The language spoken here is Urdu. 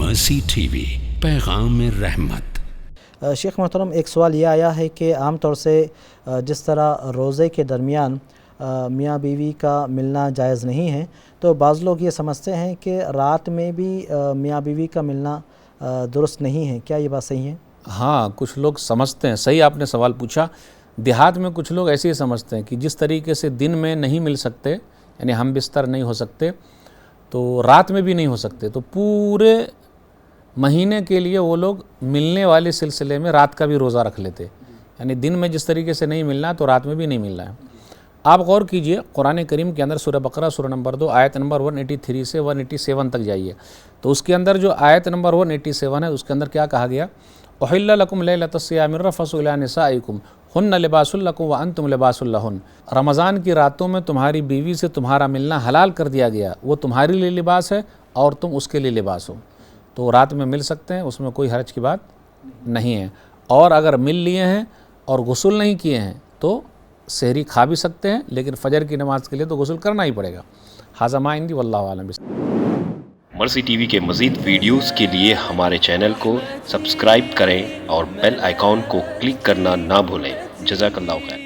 مرسی ٹی وی، پیغام رحمت۔ شیخ محترم، ایک سوال یہ آیا ہے کہ عام طور سے جس طرح روزے کے درمیان میاں بیوی کا ملنا جائز نہیں ہے، تو بعض لوگ یہ سمجھتے ہیں کہ رات میں بھی میاں بیوی کا ملنا درست نہیں ہے، کیا یہ بات صحیح ہے؟ ہاں، کچھ لوگ سمجھتے ہیں، صحیح آپ نے سوال پوچھا۔ دیہات میں کچھ لوگ ایسے ہی سمجھتے ہیں کہ جس طریقے سے دن میں نہیں مل سکتے، یعنی ہم بستر نہیں ہو سکتے، تو رات میں بھی نہیں ہو سکتے، تو پورے مہینے کے لیے وہ لوگ ملنے والے سلسلے میں رات کا بھی روزہ رکھ لیتے، یعنی دن میں جس طریقے سے نہیں ملنا تو رات میں بھی نہیں ملنا ہے۔ آپ غور کیجئے، قرآن کریم کے اندر سورہ بقرہ سورہ نمبر 2 آیت نمبر 183 سے 187 تک جائیے، تو اس کے اندر جو آیت نمبر 187 ہے، اس کے اندر کیا کہا گیا؟ احل لکم لیلۃ الصیام الرفث الی نسائکم ہن لباس لکم وانتم لباس لہن۔ رمضان کی راتوں میں تمہاری بیوی سے تمہارا ملنا حلال کر دیا گیا، وہ تمہارے لیے لباس ہے اور تم اس کے لیے لباس ہو، تو رات میں مل سکتے ہیں، اس میں کوئی حرج کی بات نہیں ہے۔ اور اگر مل لیے ہیں اور غسل نہیں کیے ہیں تو سحری کھا بھی سکتے ہیں، لیکن فجر کی نماز کے لیے تو غسل کرنا ہی پڑے گا۔ ھذا ما عندی واللہ اعلم۔ مرسی ٹی وی کے مزید ویڈیوز کے لیے ہمارے چینل کو سبسکرائب کریں اور بیل آئیکن کو کلک کرنا نہ بھولیں۔ جزاک اللہ خیر۔